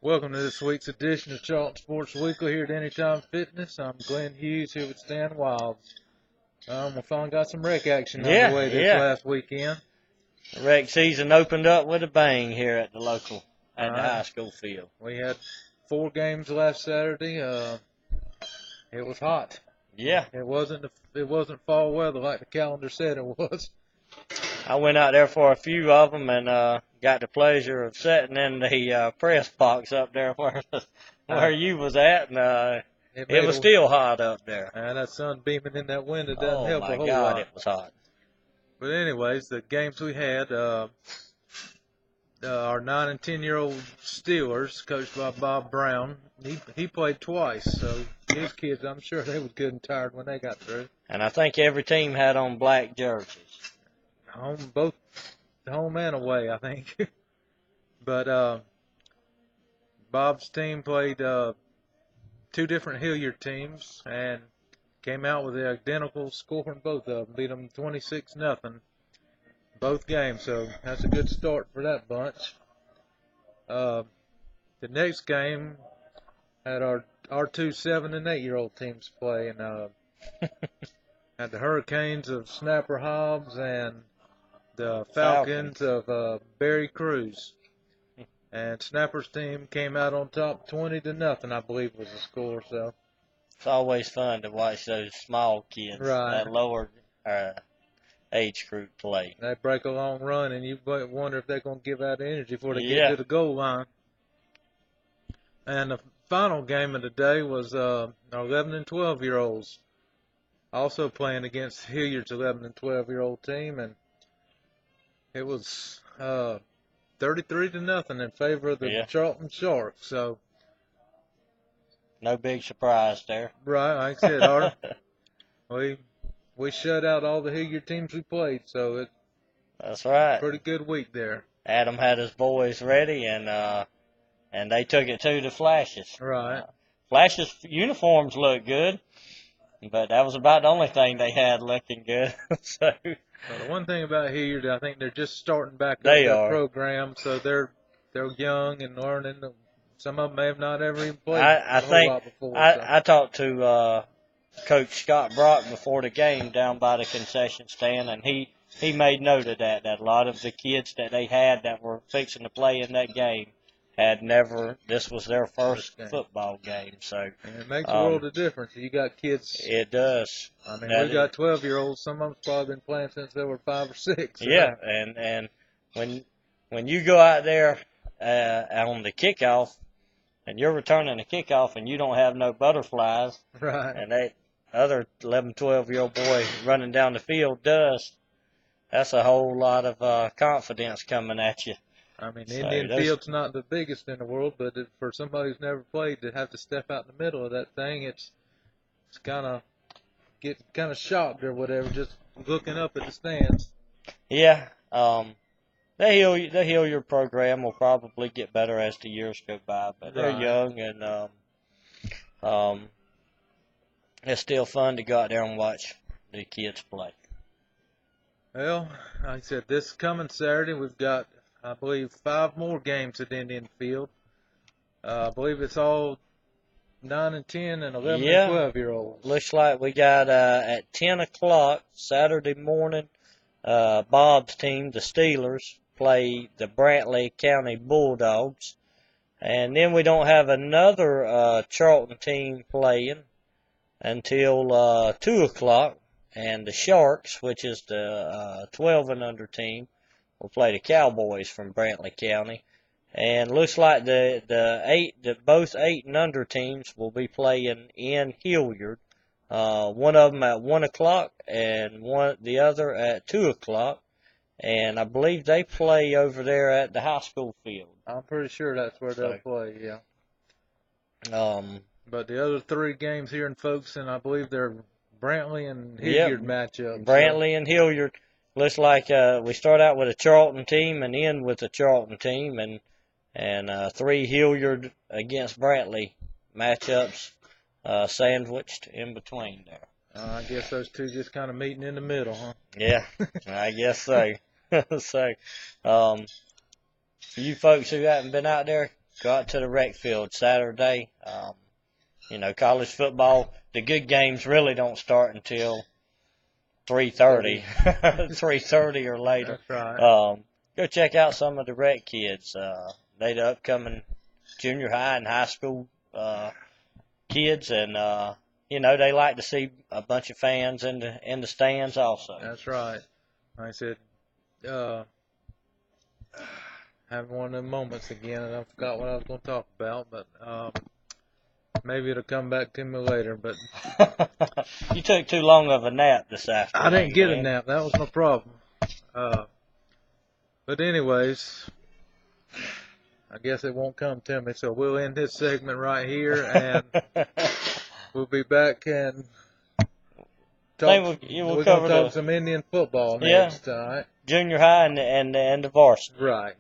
Welcome to this week's edition of Charlton Sports Weekly here at Anytime Fitness. I'm Glenn Hughes here with Stan Wilds. We finally got some rec action underway this last weekend. The rec season opened up with a bang here at the high school field. We had 4 games last Saturday. It was hot. Yeah. It wasn't fall weather like the calendar said it was. I went out there for a few of them and got the pleasure of sitting in the press box up there where you was at, and it was still hot up there. And that sun beaming in that window doesn't help a whole lot. Oh, my God, it was hot. But anyways, the games we had, our 9 and 10-year-old Steelers, coached by Bob Brown, he played twice, so his kids, I'm sure they was good and tired when they got through. And I think every team had on black jerseys. Both home and away, I think. But Bob's team played 2 different Hilliard teams and came out with the identical score in both of them. Beat them 26-0 both games, so that's a good start for that bunch. The next game had our 2 7 and 8-year-old teams play, and had the Hurricanes of Snapper Hobbs and the Falcons of Barry Cruz. And Snapper's team came out on top 20-0, I believe was the score. So it's always fun to watch those small kids, that lower age group play. They break a long run, and you wonder if they're going to give out energy before they get to the goal line. And the final game of the day was our 11 and 12-year-olds also playing against Hilliard's 11 and 12-year-old team, and it was 33-0 in favor of the Charlton Sharks. So no big surprise there. Right, like I said, we shut out all the Hilliard teams we played, so that's right. Pretty good week there. Adam had his boys ready, and they took it to the Flashes. Right. Flashes uniforms look good, but that was about the only thing they had looking good. So. Well, the one thing about Hilliard, I think they're just starting back up their program, so they're young and learning. Some of them may have not ever even played a whole lot before. I talked to Coach Scott Brock before the game down by the concession stand, and he made note of that a lot of the kids that they had that were fixing to play in that game had never, this was their first football game. So and it makes a world of difference. You got kids. It does. I mean, we got 12-year-olds. Some of them's probably been playing since they were 5 or 6. Yeah, and when you go out there on the kickoff, and you're returning the kickoff, and you don't have no butterflies, right? And that other 11, 12-year-old boy running down the field does. That's a whole lot of confidence coming at you. I mean, Indian Field's not the biggest in the world, but for somebody who's never played to have to step out in the middle of that thing, it's kind of get kind of shocked or whatever, just looking up at the stands. Yeah, the Hilliard program will probably get better as the years go by, but they're young, and it's still fun to go out there and watch the kids play. Well, like I said, this coming Saturday we've got, I believe, 5 more games at Indian Field. I believe it's all 9 and 10 and 11 and 12-year-olds. Looks like we got at 10 o'clock Saturday morning, Bob's team, the Steelers, play the Brantley County Bulldogs. And then we don't have another Charlton team playing until 2 o'clock. And the Sharks, which is the 12 and under team, will play the Cowboys from Brantley County. And looks like both 8 and under teams will be playing in Hilliard. One of them at 1 o'clock and the other at 2 o'clock. And I believe they play over there at the high school field. I'm pretty sure that's where they'll play, yeah. But the other 3 games here in Folkestone, I believe they're Brantley and Hilliard matchup. Brantley and Hilliard. Looks like we start out with a Charlton team and end with a Charlton team, and 3 Hilliard against Brantley matchups sandwiched in between there. I guess those 2 just kind of meeting in the middle, huh? Yeah, I guess so. So, for you folks who haven't been out there, Go out to the rec field Saturday. College football, the good games really don't start until 3:30, 3:30 or later. That's right. Go check out some of the rec kids. They the upcoming junior high and high school kids, and they like to see a bunch of fans in the stands also. That's right. Like I said, having one of them moments again, and I forgot what I was going to talk about, but maybe it'll come back to me later. But You took too long of a nap this afternoon. I didn't get man. a nap. That was my problem. But anyways, I guess it won't come to me, so we'll end this segment right here, and we'll be back and talk. We're going to talk some Indian football next, all right? Junior high and the varsity. Right.